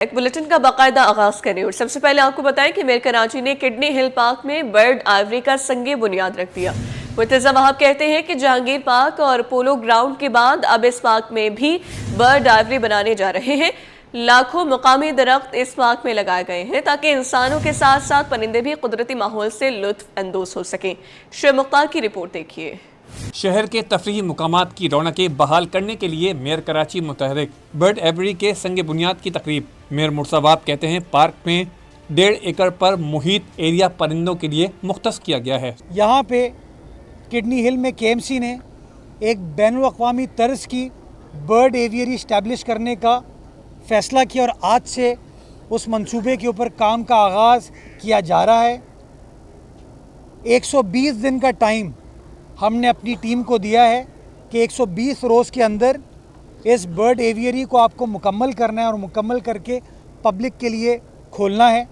ایک بلیٹن کا باقاعدہ آغاز کریں اور سب سے پہلے آپ کو بتائیں کہ میئر کراچی نے کڈنی ہل پارک میں برڈ آئیوری کا سنگ بنیاد رکھ دیا۔ مرتضی وہاب کہتے ہیں کہ جہانگیر پارک اور پولو گراؤنڈ کے بعد اب اس پارک میں بھی برڈ آئیوری بنانے جا رہے ہیں۔ لاکھوں مقامی درخت اس پارک میں لگائے گئے ہیں تاکہ انسانوں کے ساتھ ساتھ پرندے بھی قدرتی ماحول سے لطف اندوز ہو سکیں۔ شعیب مختار کی رپورٹ دیکھیے۔ شہر کے تفریحی مقامات کی رونقیں بحال کرنے کے لیے میئر کراچی متحرک برڈ ایوری کے سنگ بنیاد کی تقریب۔ میئر مرتضی وہاب کہتے ہیں پارک میں 1.5 ایکڑ پر محیط ایریا پرندوں کے لیے مختص کیا گیا ہے۔ یہاں پہ کڈنی ہل میں KMC نے ایک بین الاقوامی طرز کی برڈ ایویری اسٹیبلش کرنے کا فیصلہ کیا اور آج سے اس منصوبے کے اوپر کام کا آغاز کیا جا رہا ہے۔ 120 دن کا ٹائم ہم نے اپنی ٹیم کو دیا ہے کہ 120 روز کے اندر اس برڈ ایویری کو آپ کو مکمل کرنا ہے اور مکمل کر کے پبلک کے لیے کھولنا ہے۔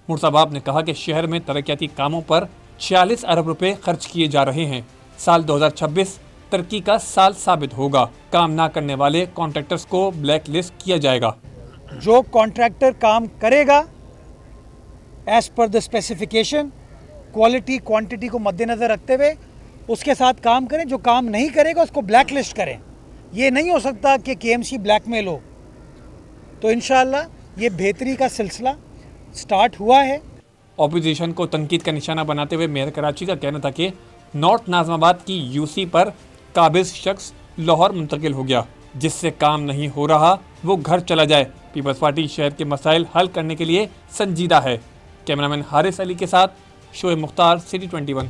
مرتضی وہاب نے کہا کہ شہر میں ترقیاتی کاموں پر 46 ارب روپے خرچ کیے جا رہے ہیں۔ سال 2026 ترقی کا سال ثابت ہوگا۔ کام نہ کرنے والے کانٹریکٹرز کو بلیک لسٹ کیا جائے گا۔ جو کانٹریکٹر کام کرے گا as per the specification, quality quantity کو مد نظر رکھتے ہوئے اس کے ساتھ کام کریں۔ جو کام نہیں کرے گا اس کو بلیک لسٹ کریں۔ یہ نہیں ہو سکتا کہ KMC بلیک میل ہو۔ تو انشاءاللہ یہ بہتری کا سلسلہ سٹارٹ ہوا ہے۔ اپوزیشن کو تنقید کا نشانہ بناتے ہوئے میئر کراچی کا کہنا تھا کہ نارتھ ناظم آباد کی UC پر قابض شخص لاہور منتقل ہو گیا۔ جس سے کام نہیں ہو رہا وہ گھر چلا جائے۔ پیپلز پارٹی شہر کے مسائل حل کرنے کے لیے سنجیدہ ہے۔ کیمرامین حارث علی کے ساتھ شعیب مختار، سٹی 21۔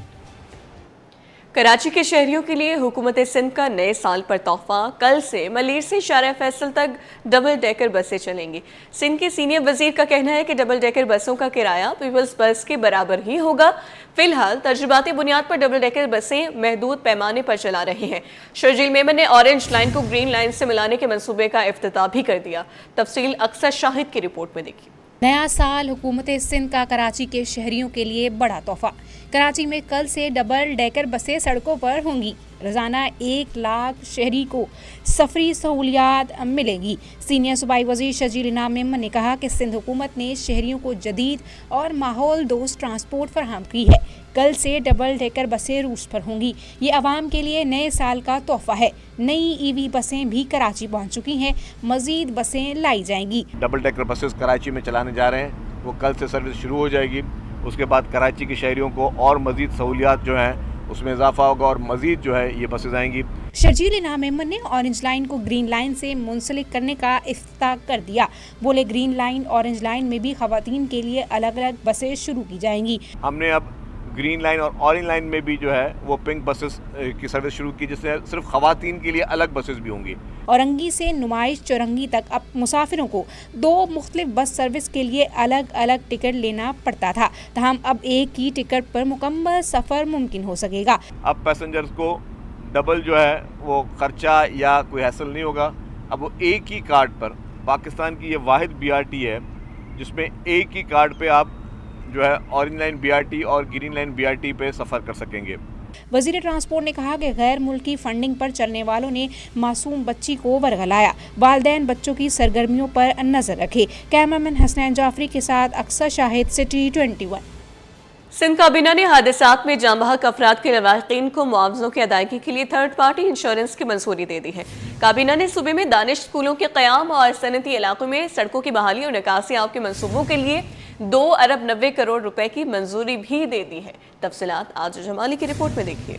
کراچی کے شہریوں کے لیے حکومت سندھ کا نئے سال پر تحفہ۔ کل سے ملیر سے شارع فیصل تک ڈبل ڈیکر بسیں چلیں گی۔ سندھ کے سینئر وزیر کا کہنا ہے کہ ڈبل ڈیکر بسوں کا کرایہ پیپلز بس کے برابر ہی ہوگا۔ فی الحال تجرباتی بنیاد پر ڈبل ڈیکر بسیں محدود پیمانے پر چلا رہے ہیں۔ شرجیل میمن نے اورنج لائن کو گرین لائن سے ملانے کے منصوبے کا افتتاح بھی کر دیا۔ تفصیل اکثر شاہد کی رپورٹ میں دیکھیے۔ نیا سال حکومت سندھ کا کراچی کے شہریوں کے لیے بڑا تحفہ۔ کراچی میں کل سے ڈبل ڈیکر بسیں سڑکوں پر ہوں گی۔ روزانہ 1 لاکھ شہری کو سفری سہولیات ملے گی۔ سینئر صوبائی وزیر شرجیل انعام میمن نے کہا کہ سندھ حکومت نے شہریوں کو جدید اور ماحول دوست ٹرانسپورٹ فراہم کی ہے۔ کل سے ڈبل ڈیکر بسیں روٹ پر ہوں گی۔ یہ عوام کے لیے نئے سال کا تحفہ ہے۔ نئی EV بسیں بھی کراچی پہنچ چکی ہیں۔ مزید بسیں لائی جائیں گی۔ ڈبل ڈیکر بسز کراچی میں چلانے جا رہے ہیں، وہ کل سے سروس شروع ہو جائے گی۔ اس کے بعد کراچی کے شہریوں کو اور مزید سہولیات جو ہیں اس میں اضافہ ہوگا اور مزید جو ہے یہ بسیں آئیں گی۔ شرجیل انعام میمن نے اورنج لائن کو گرین لائن سے منسلک کرنے کا افتتاح کر دیا۔ بولے گرین لائن اورنج لائن میں بھی خواتین کے لیے الگ الگ بسیں شروع کی جائیں گی۔ ہم نے اب گرین لائن اور اورنج لائن میں بھی جو ہے وہ پنک بسز کی سروس شروع کی، جس سے صرف خواتین کے لیے الگ بسز بھی ہوں گی۔ اورنگی سے نمائش چورنگی تک اب مسافروں کو 2 مختلف بس سروس کے لیے الگ الگ ٹکٹ لینا پڑتا تھا، تاہم اب ایک ہی ٹکٹ پر مکمل سفر ممکن ہو سکے گا۔ اب پیسنجرز کو ڈبل جو ہے وہ خرچہ یا کوئی حاصل نہیں ہوگا۔ اب وہ ایک ہی کارڈ پر، پاکستان کی یہ واحد BRT ہے جس میں ایک ہی کارڈ پہ آپ جو ہے اورنج لائن BRT اور گرین لائن BRT پہ سفر کر سکیں گے۔ وزیر ٹرانسپورٹ نے کہا کہ غیر ملکی فنڈنگ پر چلنے والوں نے معصوم بچی کو ورگلایا۔ والدین بچوں کی سرگرمیوں پر نظر رکھے۔ کیمرامین حسنین جعفری کے ساتھ اکثر شاہد، سٹی 21۔ سندھ کابینہ نے حادثات میں جاں بحق افراد کے لواحقین کو معاوضوں کی ادائیگی کے لیے تھرڈ پارٹی انشورنس کی منظوری دے دی ہے۔ کابینہ نے صوبے میں دانش اسکولوں کے قیام اور صنعتی علاقوں میں سڑکوں کی بحالی اور نکاسی آب کے منصوبوں کے لیے 2 ارب 90 کروڑ روپے کی منظوری بھی دے دی ہے۔ تفصیلات آج جمالی کی رپورٹ میں دیکھیے۔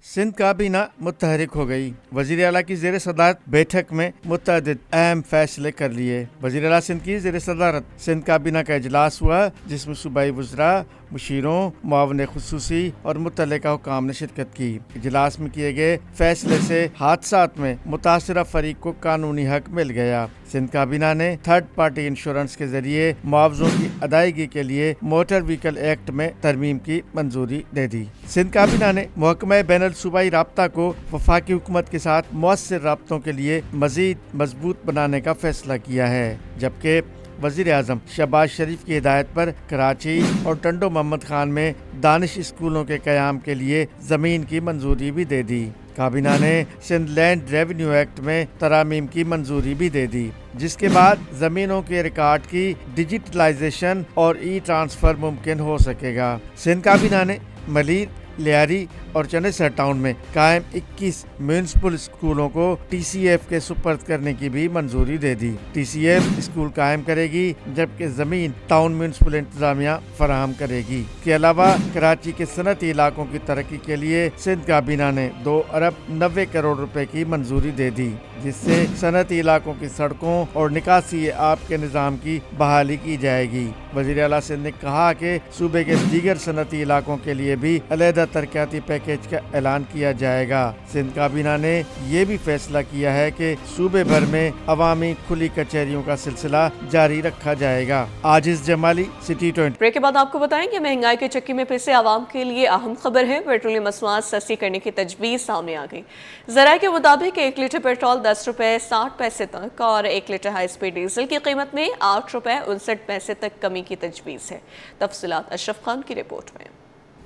سندھ کابینہ متحرک ہو گئی۔ وزیر اعلیٰ کی زیر صدارت بیٹھک میں متعدد اہم فیصلے کر لیے۔ وزیر اعلیٰ سندھ کی زیر صدارت سندھ کابینہ کا اجلاس ہوا جس میں صوبائی وزراء، مشیروں، معاون خصوصی اور متعلقہ حکام نے شرکت کی۔ اجلاس میں کیے گئے فیصلے سے حادثات میں متاثرہ فریق کو قانونی حق مل گیا۔ سندھ کابینہ نے تھرڈ پارٹی انشورنس کے ذریعے معاوضوں کی ادائیگی کے لیے موٹر وہیکل ایکٹ میں ترمیم کی منظوری دے دی۔ سندھ کابینہ نے محکمہ بین الصوبائی رابطہ کو وفاقی حکومت کے ساتھ مؤثر رابطوں کے لیے مزید مضبوط بنانے کا فیصلہ کیا ہے، جبکہ وزیر اعظم شہباز شریف کی ہدایت پر کراچی اور ٹنڈو محمد خان میں دانش اسکولوں کے قیام کے لیے زمین کی منظوری بھی دے دی۔ काबीना ने सिंध लैंड रेवेन्यू एक्ट में तरामीम की मंजूरी भी दे दी, जिसके बाद जमीनों के रिकॉर्ड की डिजिटलाइजेशन और ई ट्रांसफर मुमकिन हो सकेगा। सिंध काबीना ने मलीर, लियारी और चनेसर टाउन में कायम 21 म्यूनिसिपल स्कूलों को TCF के सुपर्द करने की भी मंजूरी दे दी। TCF स्कूल कायम करेगी, जबकि जमीन टाउन म्यूनिसिपल इंतजामिया फराहम करेगी। इसके अलावा कराची के सनती इलाकों की तरक्की के लिए सिंध काबीना ने 2 अरब 90 करोड़ रुपए की मंजूरी दे दी, जिससे सनती इलाकों की सड़कों और निकासी आब के निज़ाम की बहाली की जाएगी। वज़ीर आला सिंध ने कहा कि सूबे के दीगर सनती इलाकों के लिए भी अलहदा तरक्याती पैकेज का ऐलान किया जाएगा। सिंध काबीना ने ये भी फैसला किया है कि सूबे भर में अवामी खुली कचहरियों का सिलसिला जारी रखा जाएगा। आजिज जमाली, सिटी 20। ब्रेक के बाद आपको बताएं कि महंगाई के चक्की में पिसे आवाम के लिए अहम खबर है। पेट्रोलियम मसनूआत सस्ती करने की तजवीज़ सामने आ गई। ज़राए के मुताबिक 1 लीटर पेट्रोल 10 रुपये 60 पैसे तक और 1 लीटर हाई स्पीड डीजल की कीमत में 8 रुपये 59 पैसे तक कमी की तजवीज़ है। तफसीलात अशरफ खान की रिपोर्ट में।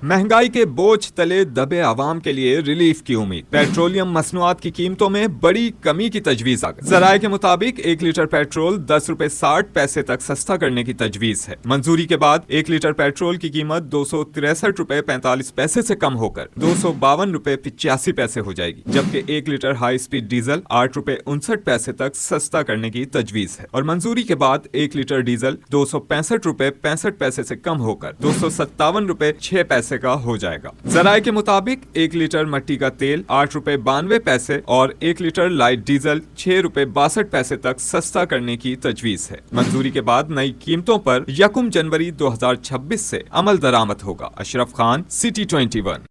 महंगाई के बोझ तले दबे आवाम के लिए रिलीफ की उम्मीद। पेट्रोलियम मसनूआत की कीमतों में बड़ी कमी की तजवीज आ गई। जराये के मुताबिक 1 लीटर पेट्रोल 10 रुपए 60 पैसे तक सस्ता करने की तजवीज है। मंजूरी के बाद 1 लीटर पेट्रोल की कीमत 263 रुपए 45 पैसे से कम होकर 252 रुपए 85 पैसे हो जाएगी, जबकि 1 लीटर हाई स्पीड डीजल 8 रुपए 59 पैसे तक सस्ता करने की तजवीज है। और मंजूरी के बाद 1 लीटर डीजल 265 रुपए 65 पैसे से कम होकर 257 रुपए 6 पैसे का हो जाएगा। जराये के मुताबिक 1 लीटर मट्टी का तेल 8 रुपए 92 पैसे और 1 लीटर लाइट डीजल 6 रुपए 62 पैसे तक सस्ता करने की तजवीज है। मंजूरी के बाद नई कीमतों पर 1 जनवरी 2026 से अमल दरामद होगा। Ashraf Khan, city 21।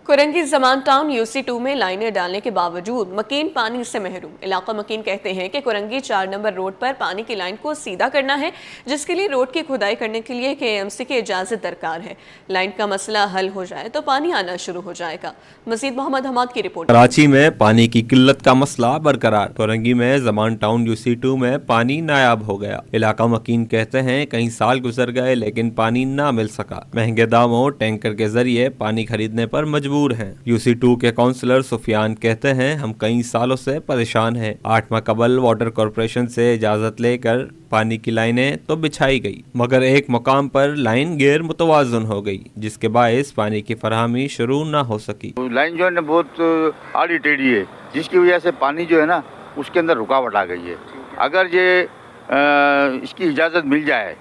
Korangi Zaman town UC2 में लाइनें डालने के बावजूद मकीन पानी से महरूम। इलाका मकीन कहते हैं कि कुरंगी 4 नंबर रोड पर पानी की लाइन को सीधा करना है, जिसके लिए रोड की खुदाई करने के लिए KMC की इजाज़त दरकार है। लाइन का मसला हल हो जाए तो पानी आना शुरू हो जाएगा। मजीद मोहम्मद हमाद की रिपोर्ट। कराची में पानी की किल्लत का मसला बरकरार। कुरंगी में जमान टाउन UC2 में पानी नायाब हो गया। इलाका मकीन कहते हैं कई साल गुजर गए लेकिन पानी ना मिल सका। महंगे दामों टैंकर के जरिए पानी खरीदने पर मजबूर हैं। UC2 के काउंसलर सुफियान कहते हैं हम कई सालों से परेशान हैं। 8 माह कबल वाटर कॉरपोरेशन से इजाजत लेकर पानी की लाइनें तो बिछाई गई, मगर एक मुकाम पर लाइन गैर मुतवाजन हो गई, जिसके बायस पानी की फरहमी शुरू न हो सकी। लाइन जो है ना बहुत आड़ी टेढ़ी है, जिसकी वजह से पानी जो है ना उसके अंदर रुकावट आ गई है। अगर ये इसकी इजाज़त मिल जाए,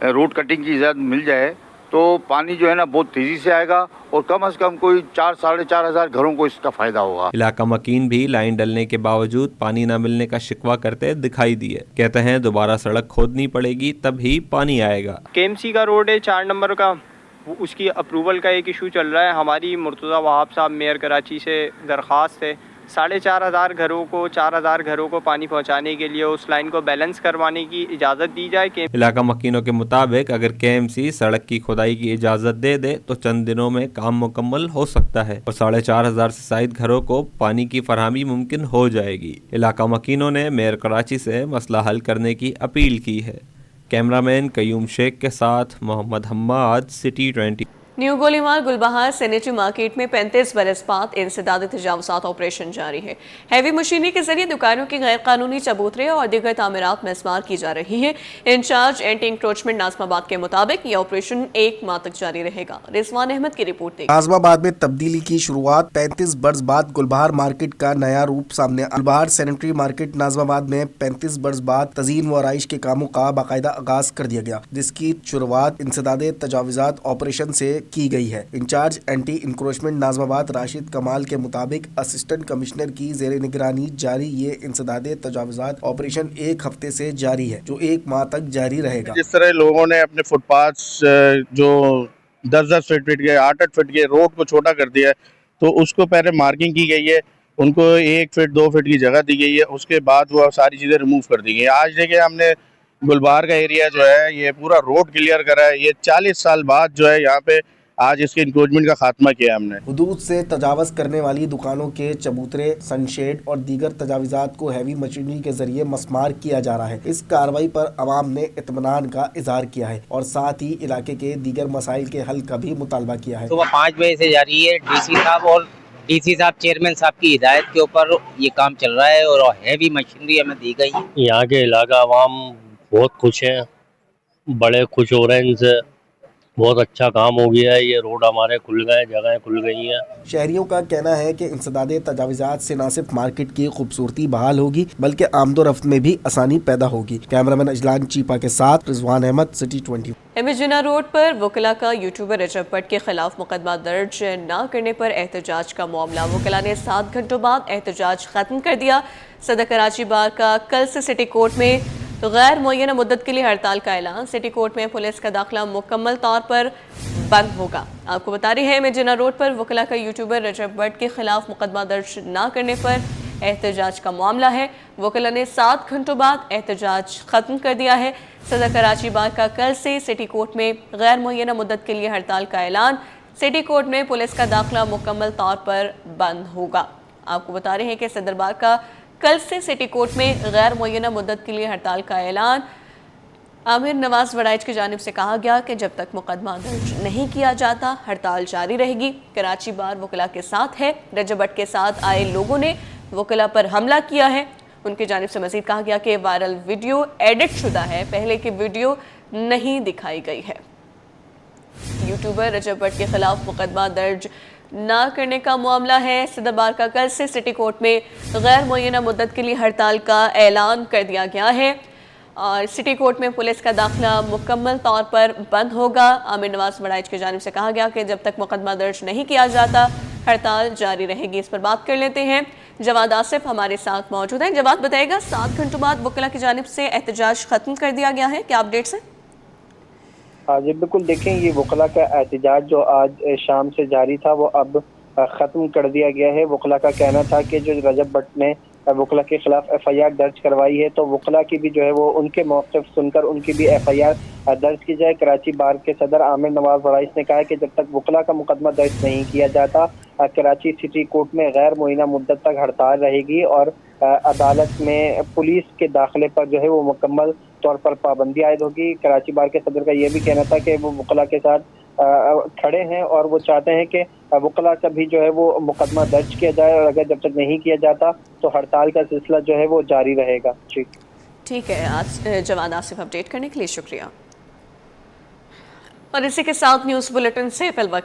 रोड कटिंग की इजाज़त मिल जाए तो पानी जो है ना बहुत तेजी से आएगा और कम से कम कोई 4-4.5 हजार घरों को इसका फायदा होगा। इलाका मकीन भी लाइन डलने के बावजूद पानी न मिलने का शिकवा करते दिखाई दिए। कहते हैं दोबारा सड़क खोदनी पड़ेगी तभी पानी आएगा। KMC का रोड है 4 नंबर का, उसकी अप्रूवल का एक इशू चल रहा है। हमारी मुर्तज़ा वहाब साहब मेयर कराची से दरख्वास्त है 4,500 घरों को 4,000 घरों को पानी पहुंचाने के लिए उस लाइन को बैलेंस करवाने की इजाज़त दी जाए। इलाका मकीनों के मुताबिक अगर KMC सड़क की खुदाई की इजाज़त दे दे तो चंद दिनों में काम मुकम्मल हो सकता है और 4,500 से ज़ायद घरों को पानी की फरहमी मुमकिन हो जाएगी। इलाका मकीनों ने मेयर कराची से मसला हल करने की अपील की है। कैमरामैन कयूम शेख के साथ मोहम्मद हम्माद, सिटी 20। न्यू गोलीमार गुलबहार सैनिटरी मार्केट में 35 बरस बाद इंसदाद तजावुज़ात ऑपरेशन जारी है। हैवी मशीनरी के जरिए दुकानों की गैर कानूनी चबूतरे और दीगर तामीरात मस्मार की जा रही है। इंचार्ज एंटी इंक्रोचमेंट नाज़माबाद के मुताबिक ये ऑपरेशन 1 माह तक जारी रहेगा। रिजवान अहमद की रिपोर्ट देखिए। नाज़माबाद में तब्दीली की शुरुआत 35 बरस बाद गुलबहार मार्केट का नया रूप सामने। गुलबहार सैनिटरी मार्केट नाज़माबाद में 35 बरस बाद तज़ीन व आराइश के कामों का बाकायदा आगाज कर दिया गया, जिसकी शुरुआत इंसदाद तजावुज़ात ऑपरेशन से की गई है। इंचार्ज एंटी इंक्रोचमेंट नाज़माबाद राशिद कमाल के मुताबिक असिस्टेंट कमिश्नर की ज़ेर निगरानी जारी ये इंसदाद तजावुज़ात ऑपरेशन 1 हफ्ते से जारी है, जो 1 माह तक जारी रहेगा। जिस तरह लोगों ने अपने फुटपाथ जो 10-10 फीट के 8-8 फीट के रोड को छोटा कर दिया है, तो उसको पहले मार्किंग की गई है, उनको 1 फीट 2 फीट की जगह दी गई है, उसके बाद वो सारी चीज़ें रिमूव कर दी गई। आज देखिए हमने गुलबहार का एरिया जो है ये पूरा रोड क्लियर करा है। ये 40 साल बाद जो है यहाँ पे आज इसके इंक्रोचमेंट का खात्मा किया हमने। हुदूद से तजावज करने वाली दुकानों के चबूतरे, सनशेड और दीगर तजावुज़ात को हैवी मशीनरी के जरिए मस्मार किया जा रहा है। इस कार्रवाई पर अवाम ने इत्मीनान का इजहार किया है और साथ ही इलाके के दीगर मसाइल के हल का भी मुतालबा किया है। सुबह 5 बजे से जारी है। DC साहब और डीसी साहब, चेयरमैन साहब की हिदायत के ऊपर ये काम चल रहा है और हैवी मशीनरी हमें दी गई है। यहाँ के इलाका आवाम बहुत खुश हैं, बड़े खुश हो रहे हैं इनसे। बहुत अच्छा काम हो गया है, ये रोड हमारे खुल गए, जगहें खुल गई हैं। शहरियों का कहना है कि इंसदादे तजावीज़ात से न सिर्फ मार्केट की खूबसूरती बहाल होगी बल्कि आमदोरफ्त में भी आसानी पैदा होगी। कैमरामैन अजलान चीपा के साथ Rizwan Ahmed, city 20। MS road पर वकला का यूट्यूबर रजब भट्ट के खिलाफ मुकदमा दर्ज न करने पर एहतजाज का मामला। वकला ने 7 घंटों बाद एहतजाज खत्म कर दिया। सदर कराची बार का कल से सिटी कोर्ट में गैर मुअय्यना मुद्दत के लिए हड़ताल का ऐलान। सिटी कोर्ट में पुलिस का दाखिला मुकम्मल तौर पर बंद होगा। आपको बता रहे हैं मेजिना रोड पर वकला का यूट्यूबर रजब भट्ट के खिलाफ मुकदमा दर्ज न करने पर एहतजाज का मामला है। वकला ने 7 घंटों बाद एहतजाज खत्म कर दिया है। सदर कराची बार का कल से सिटी कोर्ट में गैर मुअय्यना मुद्दत के लिए हड़ताल का ऐलान। सिटी कोर्ट में पुलिस का दाखिला मुकम्मल तौर पर बंद होगा। आपको बता रहे हैं कि सदर बार का कल से सिटी कोर्ट में गैर मुअय्यना मुद्दत के लिए हड़ताल का ऐलान। आमिर नवाज वड़ाइच की जानिब से कहा गया कि जब तक मुकदमा दर्ज नहीं किया जाता हड़ताल जारी रहेगी। कराची बार वकला के साथ है। रजब भट्ट के साथ आए लोगों ने वकला पर हमला किया है। उनकी जानिब से मज़ीद कहा गया कि वायरल वीडियो एडिट शुदा है, पहले की वीडियो नहीं दिखाई गई है। यूट्यूबर रजब भट्ट के खिलाफ मुकदमा दर्ज ना करने का मामला है। सदर बार का कल से सिटी कोर्ट में गैर मुअय्यना मुद्दत के लिए हड़ताल का ऐलान कर दिया गया है और सिटी कोर्ट में पुलिस का दाखिला मुकम्मल तौर पर बंद होगा। आमिर नवाज वड़ाइच की जानिब से कहा गया कि जब तक मुकदमा दर्ज नहीं किया जाता हड़ताल जारी रहेगी। इस पर बात कर लेते हैं। जवाद आसिफ हमारे साथ मौजूद हैं। जवाद बताएगा, 7 घंटों बाद वकला की जानिब से एहतजाज खत्म कर दिया गया है, क्या अपडेट्स हैं? जी बिल्कुल, देखें ये वकला का एहतजाज जो आज शाम से जारी था वो अब ख़त्म कर दिया गया है। वकला का कहना था कि जो रजब भट्ट ने वकला के खिलाफ FIR दर्ज करवाई है तो वकला की भी जो है वो उनके मौक़िफ़ सुनकर उनकी भी FIR दर्ज की जाए। कराची बार के सदर आमिर नवाज वड़ाइच ने कहा है कि जब तक वकला का मुकदमा दर्ज नहीं किया जाता कराची सिटी कोर्ट में गैर मुअय्यना मुद्दत तक हड़ताल रहेगी और अदालत में पुलिस के दाखिले पर जो है वो मुकम्मल तौर पर पाबंदी आयद होगी। कराची बार के सदर का ये भी कहना था कि वो वकला के साथ खड़े हैं और वो चाहते हैं कि वकला का भी जो है वो मुकदमा दर्ज किया जाए और अगर जब तक नहीं किया जाता तो हड़ताल का सिलसिला जो है वो जारी रहेगा। ठीक है, आज जवाद आसिफ अपडेट करने के लिए शुक्रिया। और इसी के साथ न्यूज़ बुलेटिन से फिलहाल